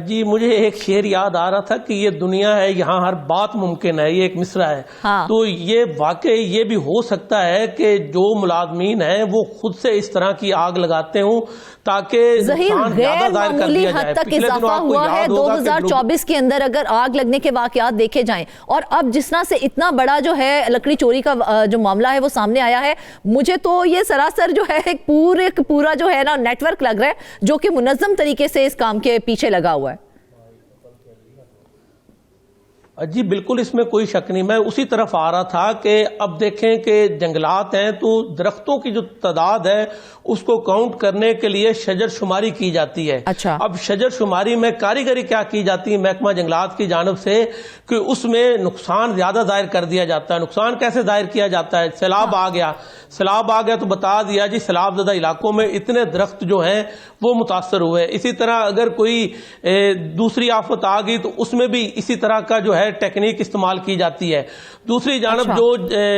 جی مجھے ایک شعر یاد آ رہا تھا کہ یہ دنیا ہے یہاں ہر بات ممکن ہے، یہ ایک مصرع ہے۔ تو یہ واقعی یہ بھی ہو سکتا ہے کہ جو ملازمین ہیں وہ خود سے اس طرح کی آگ لگاتے ہوں تاکہ نقصان زیادہ ظاہر کر دیا جائے۔ حد تک اضافہ ہوا ہے 2024 کے اندر اگر آگ لگنے کے واقعات دیکھے جائیں، اور اب جس طرح سے اتنا بڑا جو ہے لکڑی چوری کا جو معاملہ ہے وہ سامنے آیا ہے، مجھے تو یہ سراسر جو ہے ایک پورا جو ہے نا نیٹ ورک لگ رہا ہے جو کہ منظم طریقے سے اس کام کے پیچھے لگا ہوا ہے۔ جی بالکل، اس میں کوئی شک نہیں۔ میں اسی طرف آ رہا تھا کہ اب دیکھیں کہ جنگلات ہیں تو درختوں کی جو تعداد ہے اس کو کاؤنٹ کرنے کے لیے شجر شماری کی جاتی ہے۔ اب شجر شماری میں کاریگری کیا کی جاتی ہے محکمہ جنگلات کی جانب سے کہ اس میں نقصان زیادہ ظاہر کر دیا جاتا ہے۔ نقصان کیسے ظاہر کیا جاتا ہے؟ سیلاب آ گیا تو بتا دیا جی سیلاب زدہ علاقوں میں اتنے درخت جو ہیں وہ متاثر ہوئے۔ اسی طرح اگر کوئی دوسری آفت آ گئی تو اس میں بھی اسی طرح کا جو ہے ٹیکنیک استعمال کی جاتی ہے۔ دوسری جانب جو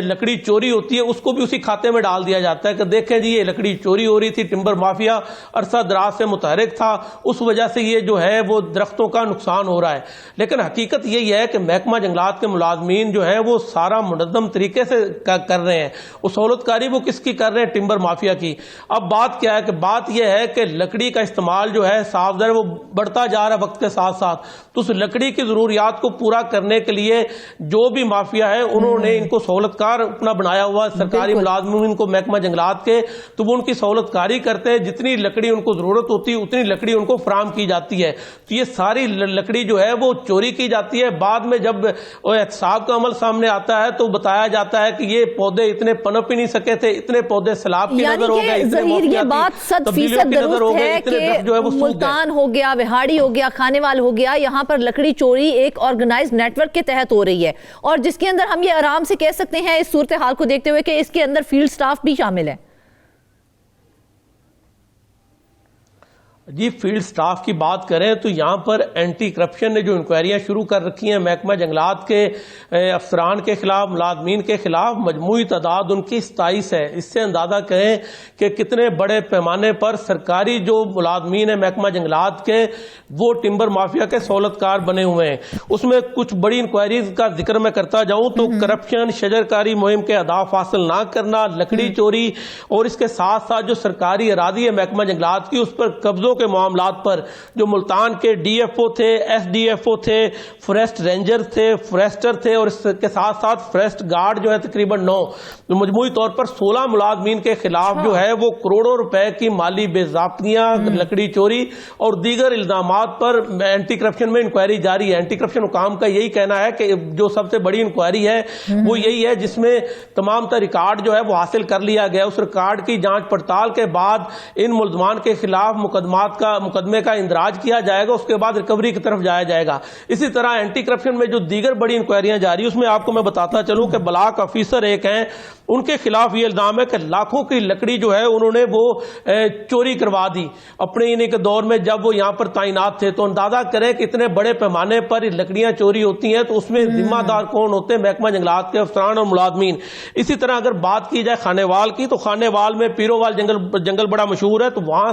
لکڑی چوری ہوتی ہے اس کو بھی اسی کھاتے میں ڈال دیا جاتا ہے کہ دیکھیں جی یہ لکڑی چوری ہو رہی تھی، ٹمبر مافیا عرصہ دراز سے متحرک تھا، اس وجہ سے یہ جو ہے وہ درختوں کا نقصان ہو رہا ہے۔ لیکن حقیقت یہی ہے کہ محکمہ جنگلات کے ملازمین جو ہیں وہ سارا منظم طریقے سے کر رہے ہیں۔ وہ سہولت کاری وہ کس کی کر رہے ہیں؟ ٹمبر مافیا کی۔ اب بات کیا ہے کہ بات یہ ہے کہ لکڑی کا استعمال جو ہے صاف ظاہر وہ بڑھتا جا رہا ہے وقت کے ساتھ ساتھ، تو اس لکڑی کی ضروریات کو پورا کرنے کے لیے جو بھی مافیا ہے انہوں نے ان کو سہولت کار اپنا بنایا ہوا، سرکاری ملازمین کو محکمہ جنگلات کے، تو وہ ان کی سہولت کاری کرتے ہیں، جتنی لکڑی ان کو ضرورت ہوتی ہے اتنی لکڑی ان کو فراہم کی جاتی ہے۔ تو یہ ساری لکڑی جو ہے وہ چوری کی جاتی ہے۔ بعد میں جب احتساب کا عمل سامنے آتا ہے تو بتایا جاتا ہے کہ یہ پودے اتنے پنپ ہی نہیں سکے تھے، اتنے پودے سیلاب کی نظر ہو گئے، یہ بات 100% درست ہے کہ ملتان ہو گیا، وہاڑی ہو گیا، خانیوال ہو گیا، یہاں پر لکڑی چوری ایک آرگنائز نیٹ ورک کے تحت ہو رہی ہے، اور جس کے اندر ہم یہ آرام سے کہہ سکتے ہیں اس صورتحال کو دیکھتے ہوئے کہ اس کے اندر فیلڈ سٹاف بھی شامل ہے۔ جی فیلڈ سٹاف کی بات کریں تو یہاں پر اینٹی کرپشن نے جو انکوائریاں شروع کر رکھی ہیں محکمہ جنگلات کے افسران کے خلاف، ملازمین کے خلاف، مجموعی تعداد ان کی 27 ہے۔ اس سے اندازہ کریں کہ کتنے بڑے پیمانے پر سرکاری جو ملازمین ہیں محکمہ جنگلات کے وہ ٹمبر مافیا کے سہولت کار بنے ہوئے ہیں۔ اس میں کچھ بڑی انکوائریز کا ذکر میں کرتا جاؤں تو کرپشن، شجر کاری مہم کے اہداف حاصل نہ کرنا، لکڑی چوری، اور اس کے ساتھ ساتھ جو سرکاری اراضی ہے محکمہ جنگلات کی اس پر قبضوں کے معاملات پر جو ملتان کے ڈی ایف او تھے، ایس ڈی ایف او تھے، فوریسٹ رینجر تھے، فوریسٹر تھے، اور اس کے ساتھ ساتھ فوریسٹ گارڈ جو ہے تقریباً 9، مجموعی طور پر 16 ملازمین کے خلاف جو ہے وہ کروڑوں روپے کی مالی بے ضابطگیاں، لکڑی چوری اور دیگر الزامات پر اینٹی کرپشن میں انکوائری جاری ہے۔ اینٹی کرپشن حکام کا یہی کہنا ہے کہ جو سب سے بڑی انکوائری ہے وہ یہی ہے جس میں تمام تر ریکارڈ جو ہے وہ حاصل کر لیا گیا، اس ریکارڈ کی جانچ پڑتال کے بعد ان ملزمان کے خلاف مقدمے کا اندراج کیا جائے گا، اس کے بعد ریکوری کی طرف جایا جائے گا۔ اسی طرح اینٹی کرپشن میں جو دیگر بڑی انکوائریاں جاری، اس میں آپ کو میں بتاتا چلوں کہ بلاک آفیسر ایک ہیں، ان کے خلاف یہ الزام ہے کہ لاکھوں کی لکڑی جو ہے انہوں نے وہ چوری کروا دی اپنے انہیں کے دور میں جب وہ یہاں پر تعینات تھے۔ تو اندازہ کریں کہ اتنے بڑے پیمانے پر لکڑیاں چوری ہوتی ہیں تو اس میں ذمہ دار کون ہوتے ہیں؟ محکمہ جنگلات کے افسران اور ملازمین۔ اسی طرح اگر بات کی جائے خانیوال کی تو خانیوال میں پیرووال جنگل بڑا مشہور ہے، تو وہاں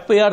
FIR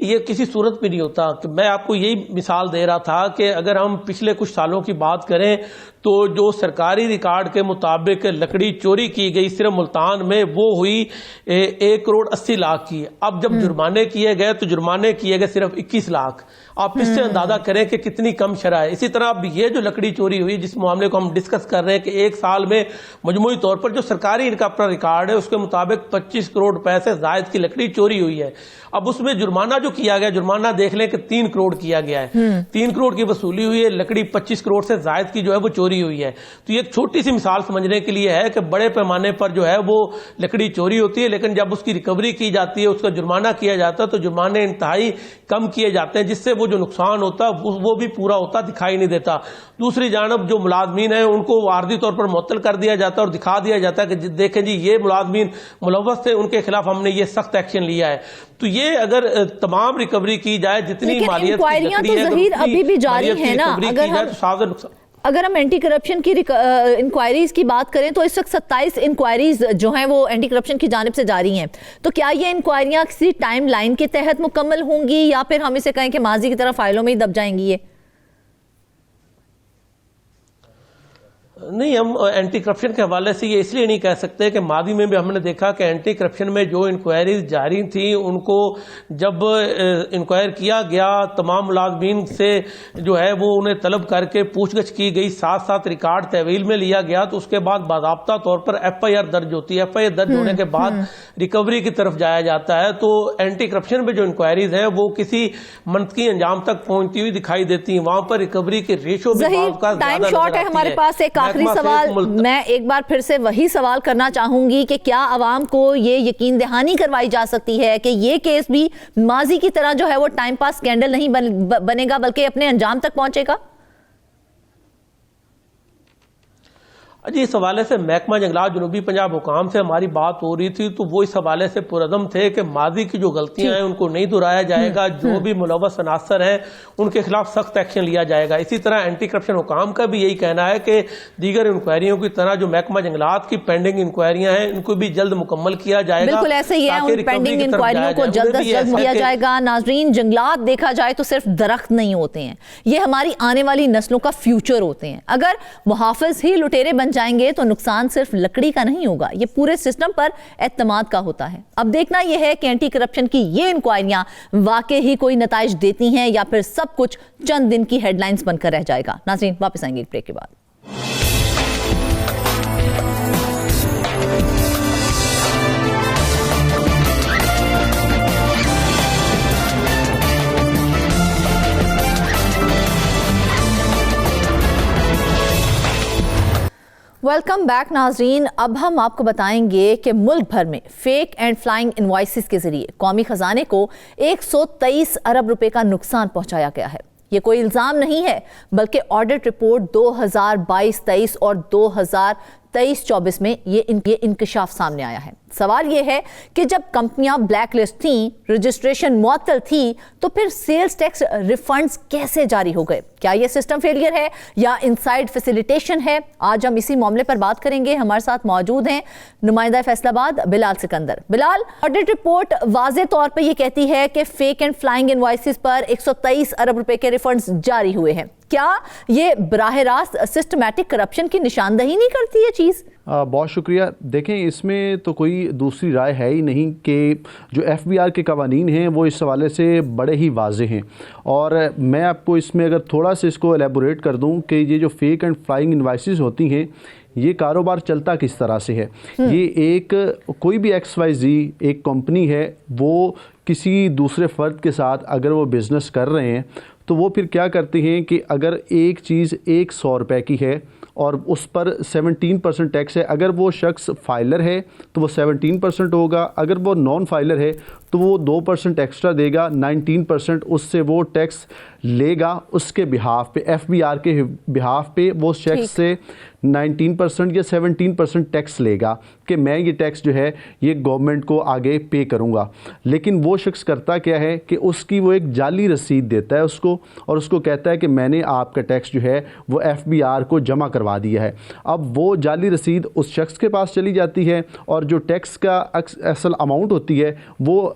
یہ کسی صورت میں نہیں ہوتا. کہ میں آپ کو یہی مثال دے رہا تھا کہ اگر ہم پچھلے کچھ سالوں کی بات کریں تو جو سرکاری ریکارڈ کے مطابق لکڑی چوری کی گئی صرف ملتان میں وہ ہوئی 1,80,00,000 کی. اب جب جرمانے کیے گئے تو جرمانے کیے گئے صرف 21 لاکھ. آپ اس سے اندازہ کریں کہ کتنی کم شرح ہے. اسی طرح اب یہ جو لکڑی چوری ہوئی جس معاملے کو ہم ڈسکس کر رہے ہیں کہ ایک سال میں مجموعی طور پر جو سرکاری ان کا اپنا ریکارڈ ہے اس کے مطابق 25 کروڑ روپے سے زائد کی لکڑی چوری ہوئی ہے. اب اس میں جرمانہ جو کیا گیا, جرمانہ دیکھ لیں کہ 3 کروڑ کیا گیا ہے. 3 کروڑ کی وصولی ہوئی ہے, لکڑی 25 کروڑ سے زائد کی جو ہے وہ چوری ہوئی ہے. تو یہ ایک چھوٹی سی مثال سمجھنے کے لیے ہے کہ بڑے پیمانے پر جو ہے وہ لکڑی چوری ہوتی ہے, لیکن جب اس کی ریکوری کی جاتی ہے, اس کا جرمانہ کیا جاتا ہے تو جرمانے انتہائی کم کیے جاتے ہیں, جس سے وہ جو نقصان ہوتا ہے وہ بھی پورا ہوتا دکھائی نہیں دیتا. دوسری جانب جو ملازمین ہیں ان کو عارضی طور پر معطل کر دیا جاتا ہے اور دکھا دیا جاتا ہے کہ دیکھیں جی یہ ملازمین ملوث تھے, ان کے خلاف ہم نے یہ سخت ایکشن لیا ہے. تو یہ اگر تمام ریکوری کی جائے جتنی مالیت کی لکڑی ہے ظہیر ابھی بھی جاری ہے نا. اگر ہم اینٹی کرپشن کی انکوائریز کی بات کریں تو اس وقت 27 انکوائریز جو ہیں وہ اینٹی کرپشن کی جانب سے جاری ہیں. تو کیا یہ انکوائریاں کسی ٹائم لائن کے تحت مکمل ہوں گی یا پھر ہم اسے کہیں کہ ماضی کی طرح فائلوں میں ہی دب جائیں گی؟ یہ نہیں, ہم اینٹی کرپشن کے حوالے سے یہ اس لیے نہیں کہہ سکتے کہ ماضی میں بھی ہم نے دیکھا کہ اینٹی کرپشن میں جو انکوائریز جاری تھیں ان کو جب انکوائر کیا گیا تمام ملازمین سے جو ہے وہ انہیں طلب کر کے پوچھ گچھ کی گئی, ساتھ ساتھ ریکارڈ تحویل میں لیا گیا, تو اس کے بعد باضابطہ طور پر FIR درج ہوتی ہے. FIR درج ہونے کے بعد ریکوری کی طرف جایا جاتا ہے. تو اینٹی کرپشن میں جو انکوائریز ہیں وہ کسی منطقی انجام تک پہنچتی ہوئی دکھائی دیتی ہیں. وہاں پر ریکوری کے ریشو بھی ٹائم شارٹ ہے ہمارے پاس. ایک آخری سوال میں ایک بار پھر سے وہی سوال کرنا چاہوں گی کہ کیا عوام کو یہ یقین دہانی کروائی جا سکتی ہے کہ یہ کیس بھی ماضی کی طرح جو ہے وہ ٹائم پاس سکینڈل نہیں بنے گا بلکہ اپنے انجام تک پہنچے گا؟ جی, اس حوالے سے محکمہ جنگلات جنوبی پنجاب حکام سے ہماری بات ہو رہی تھی تو وہ اس حوالے سے پرعزم تھے کہ ماضی کی جو غلطیاں ہیں ان کو نہیں دہرایا جائے گا, جو بھی ملوث عناصر ہیں ان کے خلاف سخت ایکشن لیا جائے گا. اسی طرح اینٹی کرپشن حکام کا بھی یہی کہنا ہے کہ دیگر انکوائریوں کی طرح جو محکمہ جنگلات کی پینڈنگ انکوائریاں ہیں ان کو بھی جلد مکمل کیا جائے گا. بالکل ایسے ہی ہے, ان پینڈنگ انکوائریوں کو جلد از جلد کیا جائے گا. ناظرین, جنگلات دیکھا جائے تو صرف درخت نہیں ہوتے ہیں, یہ ہماری آنے والی نسلوں کا فیوچر ہوتے ہیں. اگر محافظ ہی لٹیرے بن جائیں گے تو نقصان صرف لکڑی کا نہیں ہوگا, یہ پورے سسٹم پر اعتماد کا ہوتا ہے. اب دیکھنا یہ ہے کہ اینٹی کرپشن کی یہ انکوائریاں واقعی ہی کوئی نتائج دیتی ہیں یا پھر سب کچھ چند دن کی ہیڈ لائنز بن کر رہ جائے گا. ناظرین, واپس آئیں گے ایک بریک کے بعد. ویلکم بیک ناظرین. اب ہم آپ کو بتائیں گے کہ ملک بھر میں فیک اینڈ فلائنگ انوائسز کے ذریعے قومی خزانے کو 123 ارب روپے کا نقصان پہنچایا گیا ہے. یہ کوئی الزام نہیں ہے بلکہ آڈٹ رپورٹ 2022-23 اور 2023-24 میں یہ انکشاف سامنے آیا ہے. سوال یہ ہے کہ جب کمپنیاں بلیک لسٹ تھیں, رجسٹریشن معطل تھی, تو پھر سیلز ٹیکس ریفنڈز کیسے جاری ہو گئے؟ کیا یہ سسٹم فیلئر ہے یا انسائیڈ فیسیلیٹیشن ہے؟ آج ہم اسی معاملے پر بات کریں گے. ہمارے ساتھ موجود ہیں نمائندہ فیصل آباد بلال سکندر. بلال, آڈٹ رپورٹ واضح طور پہ یہ کہتی ہے کہ فیک اینڈ فلائنگ انوائسز پر 123 ارب روپے کے ریفنڈز جاری ہوئے ہیں. کیا یہ براہ راست سسٹمیٹک کرپشن کی نشاندہی نہیں کرتی یہ چیز؟ بہت شکریہ. دیکھیں, اس میں تو کوئی دوسری رائے ہے ہی نہیں کہ جو FBR کے قوانین ہیں وہ اس حوالے سے بڑے ہی واضح ہیں. اور میں آپ کو اس میں اگر تھوڑا سا اس کو ایلیبوریٹ کر دوں کہ یہ جو فیک اینڈ فلائنگ انوائسز ہوتی ہیں یہ کاروبار چلتا کس طرح سے ہے. یہ ایک کوئی بھی XYZ ایک کمپنی ہے, وہ کسی دوسرے فرد کے ساتھ اگر وہ بزنس کر رہے ہیں تو وہ پھر کیا کرتے ہیں کہ اگر ایک چیز 100 روپے کی ہے اور اس پر 17% ٹیکس ہے, اگر وہ شخص فائلر ہے تو وہ 17% ہوگا, اگر وہ نان فائلر ہے تو وہ 2% ایکسٹرا دے گا, 19% اس سے وہ ٹیکس لے گا اس کے بہاف پہ, FBR کے بہاف پہ وہ شخص سے 19% یا 17% ٹیکس لے گا کہ میں یہ ٹیکس جو ہے یہ گورنمنٹ کو آگے پے کروں گا. لیکن وہ شخص کرتا کیا ہے کہ اس کی وہ ایک جعلی رسید دیتا ہے اس کو, اور اس کو کہتا ہے کہ میں نے آپ کا ٹیکس جو ہے وہ FBR کو جمع کروا دیا ہے. اب وہ جعلی رسید اس شخص کے پاس چلی جاتی ہے اور جو ٹیکس کا اصل اماؤنٹ ہوتی ہے وہ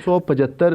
175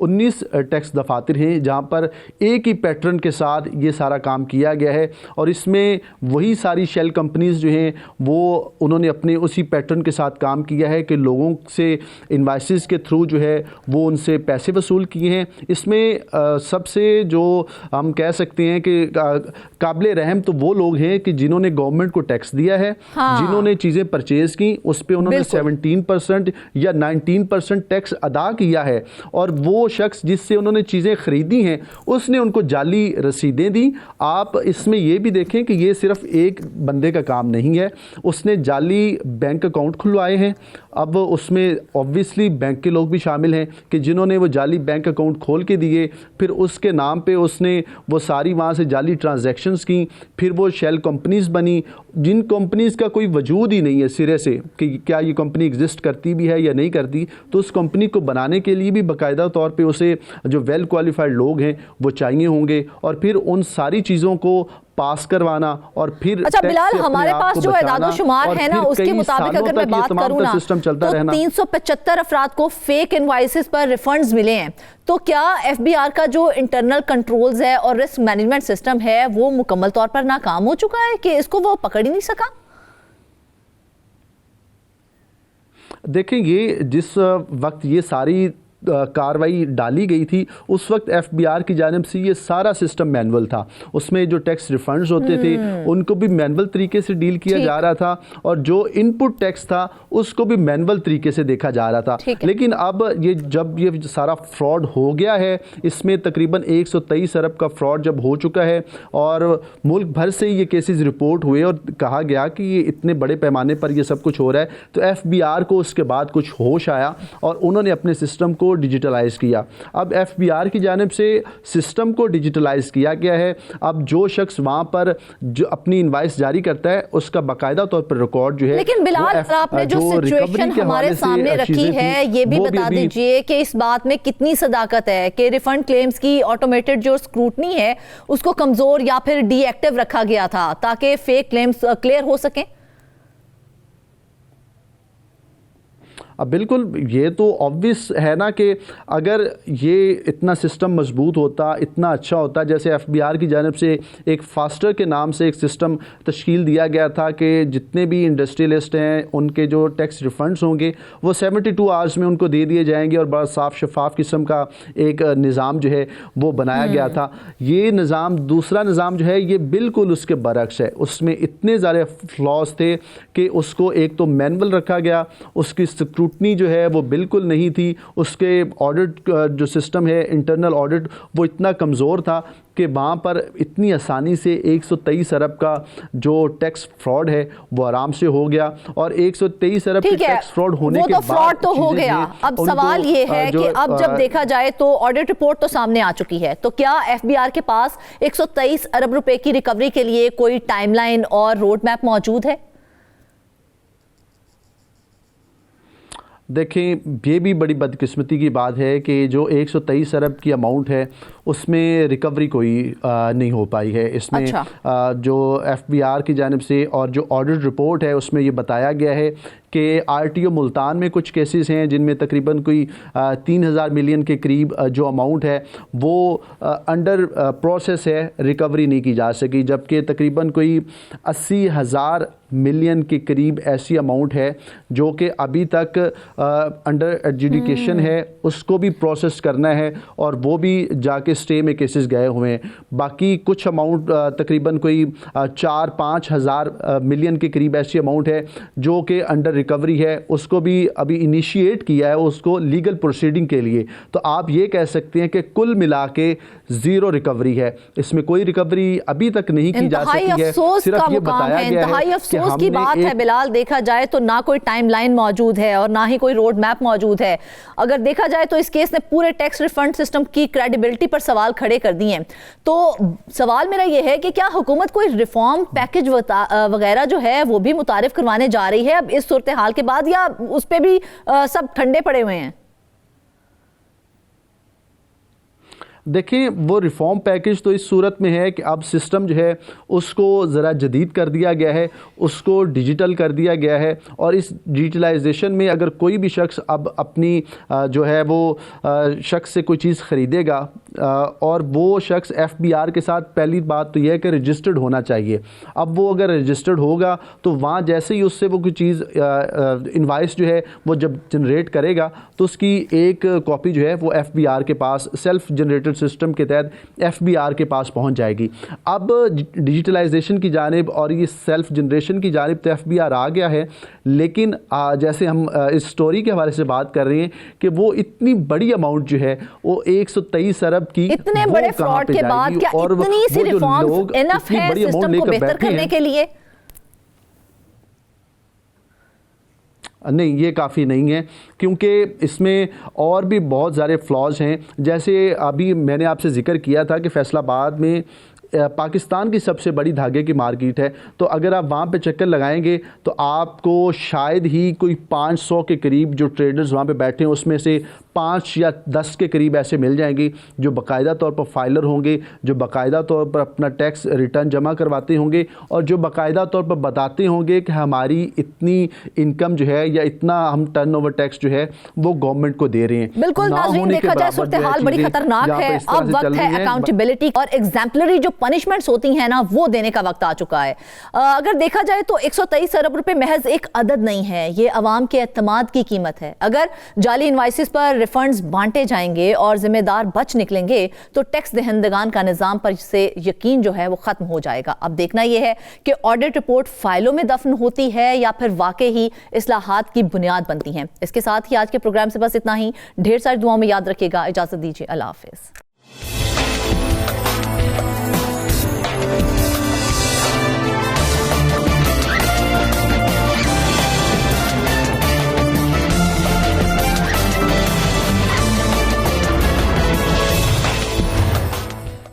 19 ٹیکس دفاتر ہیں جہاں پر ایک ہی پیٹرن کے ساتھ یہ سارا کام کیا گیا ہے، اور اس میں وہی ساری شیل کمپنیز جو ہیں وہ انہوں نے اپنے اسی پیٹرن کے ساتھ کام کیا ہے کہ لوگوں سے انوائسز کے تھرو جو ہے وہ ان سے پیسے وصول کیے ہیں۔ اس میں سب سے جو ہم کہہ سکتے ہیں کہ قابل رحم تو وہ لوگ ہیں کہ جنہوں نے گورنمنٹ کو ٹیکس دیا ہے، جنہوں نے چیزیں پرچیز کی، اس پہ انہوں نے 17% یا 19% ٹیکس ادا کیا ہے، اور وہ شخص جس سے انہوں نے چیزیں خریدی ہیں اس نے ان کو جعلی رسیدیں دی۔ آپ اس میں یہ بھی دیکھیں کہ یہ صرف ایک بندے کا کام نہیں ہے، اس نے جعلی بینک اکاؤنٹ کھلوائے ہیں۔ اب اس میں اوبویسلی بینک کے لوگ بھی شامل ہیں کہ جنہوں نے وہ جعلی بینک اکاؤنٹ کھول کے دیے، پھر اس کے نام پہ اس نے وہ ساری وہاں سے جعلی ٹرانزیکشنز کی، پھر وہ شیل کمپنیز بنی جن کمپنیز کا کوئی وجود ہی نہیں ہے سرے سے کہ کیا یہ کمپنی ایگزسٹ کرتی بھی ہے یا نہیں کرتی۔ تو اس کمپنی کو بنانے کے لیے بھی باقاعدہ طور پہ اسے جو ویل کوالیفائڈ لوگ ہیں وہ چاہیے ہوں گے، اور پھر ان ساری چیزوں کو پاس کروانا اور پھر اچھا بلال، ہمارے پاس جو اعداد و شمار ہے نا اس کے مطابق اگر میں بات کروں نا تو 375 افراد کو فیک انوائسز پر ریفنڈز ملے ہیں۔ تو کیا ایف بی آر کا جو انٹرنل کنٹرولز ہے اور رسک مینجمنٹ سسٹم ہے وہ مکمل طور پر ناکام ہو چکا ہے کہ اس کو وہ پکڑ ہی نہیں سکا؟ دیکھیں، یہ جس وقت یہ ساری کاروائی ڈالی گئی تھی اس وقت ایف بی آر کی جانب سے یہ سارا سسٹم مینول تھا، اس میں جو ٹیکس ریفنڈز ہوتے تھے ان کو بھی مینول طریقے سے ڈیل کیا جا رہا تھا، اور جو ان پٹ ٹیکس تھا اس کو بھی مینول طریقے سے دیکھا جا رہا تھا۔ لیکن اب جب یہ سارا فراڈ ہو گیا ہے، اس میں تقریباً 123 ارب کا فراڈ جب ہو چکا ہے اور ملک بھر سے یہ کیسز رپورٹ ہوئے اور کہا گیا کہ یہ اتنے بڑے پیمانے پر یہ سب کچھ ہو رہا ہے، تو ایف بی آر کو اس کے بعد کچھ ہوش آیا اور انہوں نے اپنے سسٹم کو ڈیجیٹلائز کیا۔ اب ایف بی آر کی جانب سے سسٹم کو ڈیجیٹلائز کیا گیا ہے۔ اب جو شخص وہاں پر جو اپنی انوائس جاری کرتا ہے اس کا باقاعدہ طور پر ریکارڈ جو ہے، لیکن بلال آپ نے جو سچویشن ہمارے سامنے رکھی ہے یہ بھی بتا دیجئے کہ اس بات میں کتنی صداقت ہے کہ ریفنڈ کلیمز کی آٹومیٹڈ جو اسکروٹنی ہے اس کو کمزور یا پھر ڈی ایکٹیو رکھا گیا تھا تاکہ فیک کلیمز کلیئر ہو سکیں؟ اب بالکل یہ تو obvious ہے نا کہ اگر یہ اتنا سسٹم مضبوط ہوتا، اتنا اچھا ہوتا، جیسے ایف بی آر کی جانب سے ایک فاسٹر کے نام سے ایک سسٹم تشکیل دیا گیا تھا کہ جتنے بھی انڈسٹریلسٹ ہیں ان کے جو ٹیکس ریفنڈز ہوں گے وہ 72 آورز میں ان کو دے دیے جائیں گے، اور بڑا صاف شفاف قسم کا ایک نظام جو ہے وہ بنایا گیا تھا۔ یہ نظام، دوسرا نظام جو ہے یہ بالکل اس کے برعکس ہے، اس میں اتنے زیادہ فلاز تھے کہ اس کو ایک تو مینول رکھا گیا، اس کی اسکروٹنی جو ہے وہ بالکل نہیں تھی، اس کے آڈٹ جو سسٹم ہے انٹرنل آڈٹ وہ اتنا کمزور تھا کہ وہاں پر اتنی آسانی سے 123 ارب کا جو ٹیکس فراڈ ہے وہ آرام سے ہو گیا، اور 123 ارب کے ٹیکس فراڈ ہونے کے بعد فراڈ تو ہو گیا۔ اب سوال یہ ہے کہ اب جب دیکھا جائے تو آڈٹ رپورٹ تو سامنے آ چکی ہے، تو کیا ایف بی آر کے پاس 123 ارب روپے کی ریکوری کے لیے کوئی ٹائم لائن اور روڈ میپ موجود ہے؟ دیکھیں، یہ بھی بڑی بدقسمتی کی بات ہے کہ جو 123 ارب کی اماؤنٹ ہے اس میں ریکوری کوئی نہیں ہو پائی ہے۔ اس میں جو ایف بی آر کی جانب سے اور جو آڈٹ رپورٹ ہے اس میں یہ بتایا گیا ہے کہ آر ٹی او ملتان میں کچھ کیسز ہیں جن میں تقریباً کوئی 3000 ملین کے قریب جو اماؤنٹ ہے وہ انڈر پروسیس ہے، ریکوری نہیں کی جا سکی، جبکہ تقریباً کوئی 80,000 ملین کے قریب ایسی اماؤنٹ ہے جو کہ ابھی تک انڈر ایڈجوڈیکیشن ہے، اس کو بھی پروسیس کرنا ہے اور وہ بھی جا کے اسٹے میں کیسز گئے ہوئے ہیں۔ باقی کچھ اماؤنٹ تقریباً کوئی 4-5 ہزار ملین کے قریب ایسی اماؤنٹ ہے جو کہ انڈر ریکوری ہے، اس کو بھی ابھی انیشیٹ کیا ہے اس کو لیگل پروسیڈنگ کے لیے۔ تو آپ یہ کہہ سکتے ہیں کہ کل ملا کے زیرو ریکوری ہے، اس میں کوئی ریکوری ابھی تک نہیں کی جا سکتی ہے۔ صرف یہ بتایا گیا ہے کہ افسوس کی بات ہے بلال، دیکھا جائے تو نہ کوئی ٹائم لائن موجود ہے اور نہ ہی کوئی روڈ میپ موجود ہے۔ اگر دیکھا جائے تو اس کیس نے پورے ٹیکس ریفنڈ سسٹم کی کریڈیبلٹی پر سوال کھڑے کر دی ہیں۔ تو سوال میرا یہ ہے کہ کیا حکومت کوئی ریفارم پیکج وغیرہ جو ہے وہ بھی متعارف کروانے جا رہی ہے اب اس صورتحال کے بعد، یا اس پہ بھی سب ٹھنڈے پڑے ہوئے ہیں؟ دیکھیں وہ ریفارم پیکج تو اس صورت میں ہے کہ اب سسٹم جو ہے اس کو ذرا جدید کر دیا گیا ہے, اس کو ڈیجیٹل کر دیا گیا ہے, اور اس ڈیجیٹلائزیشن میں اگر کوئی بھی شخص اب اپنی جو ہے وہ شخص سے کوئی چیز خریدے گا اور وہ شخص ایف بی آر کے ساتھ, پہلی بات تو یہ ہے کہ رجسٹرڈ ہونا چاہیے. اب وہ اگر رجسٹرڈ ہوگا تو وہاں جیسے ہی اس سے وہ کوئی چیز انوائس جو ہے وہ جب جنریٹ کرے گا تو اس کی ایک کاپی جو ہے وہ ایف بی آر کے پاس سیلف جنریٹڈ سسٹم کے تحت ایف بی آر کے پاس پہنچ جائے گی. اب ڈیجیٹلائزیشن کی جانب اور یہ سیلف جنریشن کی جانب تو ایف بی آر آ گیا ہے, لیکن جیسے ہم اس سٹوری کے حوالے سے بات کر رہے ہیں کہ وہ اتنی بڑی اماؤنٹ جو ہے وہ 123 ارب کی, اتنے بڑے فراڈ کے بعد کیا اتنی سی ریفارمز انف ہے سسٹم کو بہتر کرنے کے لیے؟ نہیں, یہ کافی نہیں ہے, کیونکہ اس میں اور بھی بہت سارے فلاز ہیں. جیسے ابھی میں نے آپ سے ذکر کیا تھا کہ فیصل آباد میں پاکستان کی سب سے بڑی دھاگے کی مارکیٹ ہے, تو اگر آپ وہاں پہ چکر لگائیں گے تو آپ کو شاید ہی کوئی 500 کے قریب جو ٹریڈرز وہاں پہ بیٹھے ہیں اس میں سے 5 یا 10 کے قریب ایسے مل جائیں گے جو باقاعدہ طور پر فائلر ہوں گے, جو باقاعدہ طور پر اپنا ٹیکس ریٹرن جمع کرواتے ہوں گے, اور جو باقاعدہ طور پر بتاتے ہوں گے کہ ہماری اتنی انکم جو ہے یا اتنا ہم ٹرن اوور ٹیکس جو ہے وہ گورنمنٹ کو دے رہے ہیں. بالکل ناظرین, دیکھا جائے صورتحال بڑی خطرناک ہے. اب وقت ہے اکاؤنٹیبلٹی اور ایگزامپلری جو پنشمنٹس ہوتی ہیں نا وہ دینے کا وقت آ چکا ہے. اگر دیکھا جائے تو 123 ارب روپے محض ایک عدد نہیں ہے, یہ عوام کے اعتماد کی قیمت ہے. اگر جعلی انوائسز پر ریفنڈز بانٹے جائیں گے اور ذمہ دار بچ نکلیں گے تو ٹیکس دہندگان کا نظام پر سے یقین جو ہے وہ ختم ہو جائے گا. اب دیکھنا یہ ہے کہ آڈٹ رپورٹ فائلوں میں دفن ہوتی ہے یا پھر واقعی ہی اصلاحات کی بنیاد بنتی ہیں. اس کے ساتھ ہی آج کے پروگرام سے بس اتنا ہی. ڈھیر ساری دعاؤں میں یاد رکھیے گا. اجازت دیجیے. اللہ حافظ.